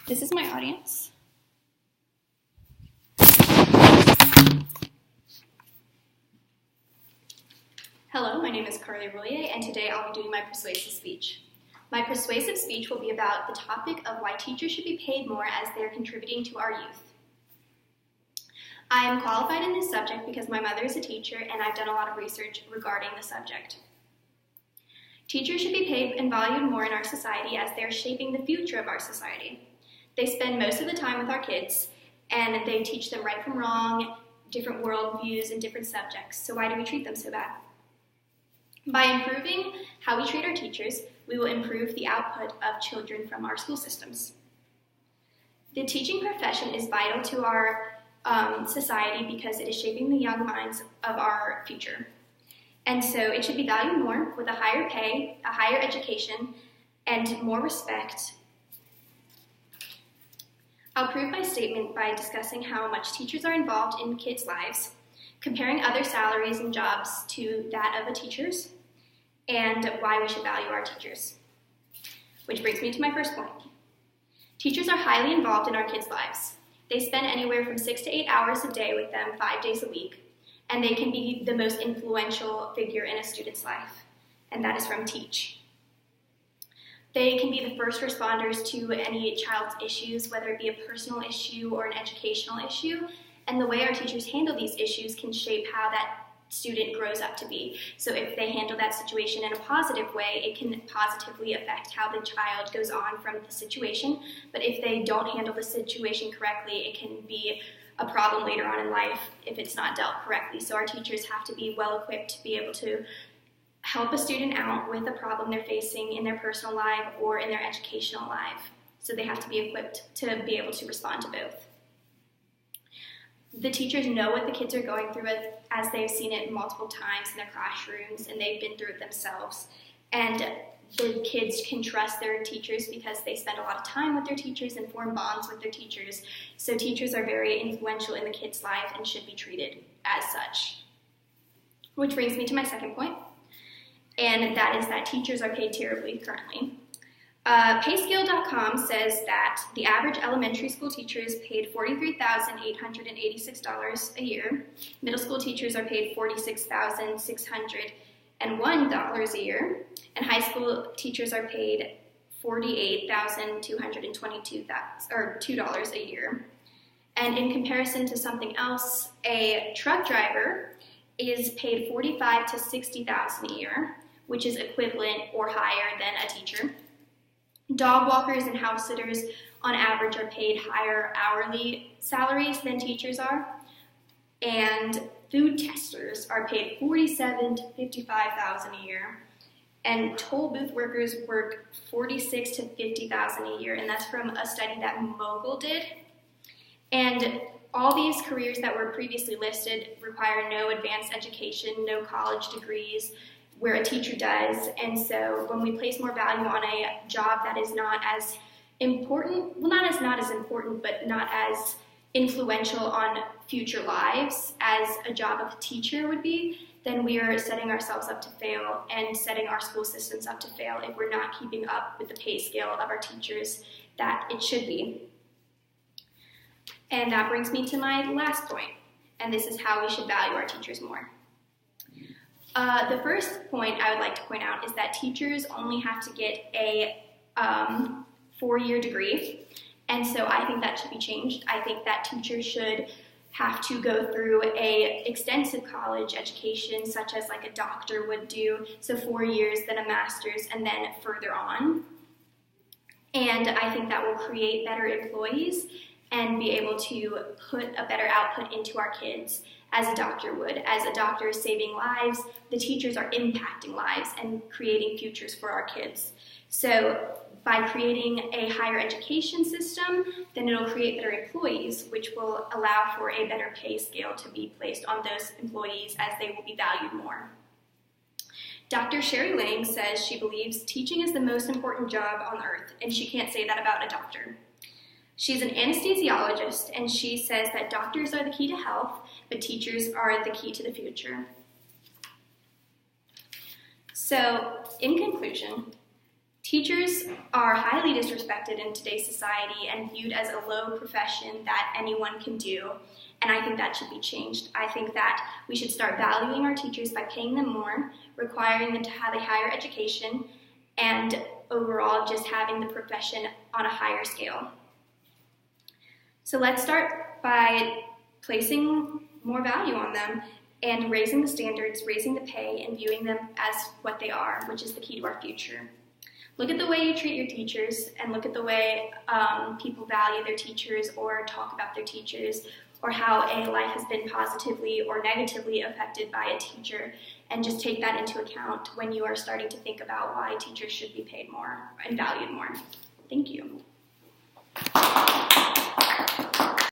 This is my audience. Hello, my name is Carly Roulier, and today I'll be doing my persuasive speech. My persuasive speech will be about the topic of why teachers should be paid more as they're contributing to our youth. I am qualified in this subject because my mother is a teacher and I've done a lot of research regarding the subject. Teachers should be paid and valued more in our society as they're shaping the future of our society. They spend most of the time with our kids and they teach them right from wrong, different worldviews, and different subjects. So why do we treat them so bad? By improving how we treat our teachers, we will improve the output of children from our school systems. The teaching profession is vital to our society because it is shaping the young minds of our future. And so it should be valued more with a higher pay, a higher education, and more respect. I'll prove my statement by discussing how much teachers are involved in kids' lives, comparing other salaries and jobs to that of a teacher's, and why we should value our teachers. Which brings me to my first point. Teachers are highly involved in our kids' lives. They spend anywhere from 6 to 8 hours a day with them 5 days a week, and they can be the most influential figure in a student's life, and that is from Teach. They can be the first responders to any child's issues, whether it be a personal issue or an educational issue, and the way our teachers handle these issues can shape how that student grows up to be. So if they handle that situation in a positive way, it can positively affect how the child goes on from the situation, but if they don't handle the situation correctly, it can be a problem later on in life if it's not dealt correctly. So our teachers have to be well equipped to be able to help a student out with a problem they're facing in their personal life or in their educational life. So they have to be equipped to be able to respond to both. The teachers know what the kids are going through as they've seen it multiple times in their classrooms and they've been through it themselves. And the kids can trust their teachers because they spend a lot of time with their teachers and form bonds with their teachers. So teachers are very influential in the kid's life and should be treated as such. Which brings me to my second point, and that is that teachers are paid terribly currently. Payscale.com says that the average elementary school teacher is paid $43,886 a year. Middle school teachers are paid $46,601 a year. And high school teachers are paid $48,222 a year. And in comparison to something else, a truck driver is paid $45,000 to $60,000 a year, which is equivalent or higher than a teacher. Dog walkers and house sitters on average are paid higher hourly salaries than teachers are. And food testers are paid $47,000 to $55,000 a year. And toll booth workers work $46,000 to $50,000 a year, and that's from a study that Mogul did. And all these careers that were previously listed require no advanced education, no college degrees, where a teacher does. And so when we place more value on a job that is not as important, well, not as important, but not as influential on future lives as a job of a teacher would be, then we are setting ourselves up to fail and setting our school systems up to fail if we're not keeping up with the pay scale of our teachers that it should be. And that brings me to my last point, and this is how we should value our teachers more. The first point I would like to point out is that teachers only have to get a 4-year degree, and so I think that should be changed. I think that teachers should have to go through a extensive college education, such as like a doctor would do, so 4 years, then a master's, and then further on. And I think that will create better employees and be able to put a better output into our kids as a doctor would. As a doctor is saving lives, the teachers are impacting lives and creating futures for our kids. So by creating a higher education system, then it'll create better employees, which will allow for a better pay scale to be placed on those employees as they will be valued more. Dr. Sherry Lang says she believes teaching is the most important job on earth, and she can't say that about a doctor. She's an anesthesiologist, and she says that doctors are the key to health, but teachers are the key to the future. So, in conclusion, Teachers are highly disrespected in today's society and viewed as a low profession that anyone can do, and I think that should be changed. I think that we should start valuing our teachers by paying them more, requiring them to have a higher education, and overall just having the profession on a higher scale. So let's start by placing more value on them and raising the standards, raising the pay, and viewing them as what they are, which is the key to our future. Look at the way you treat your teachers, and look at the way people value their teachers or talk about their teachers, or how a life has been positively or negatively affected by a teacher, and just take that into account when you are starting to think about why teachers should be paid more and valued more. Thank you.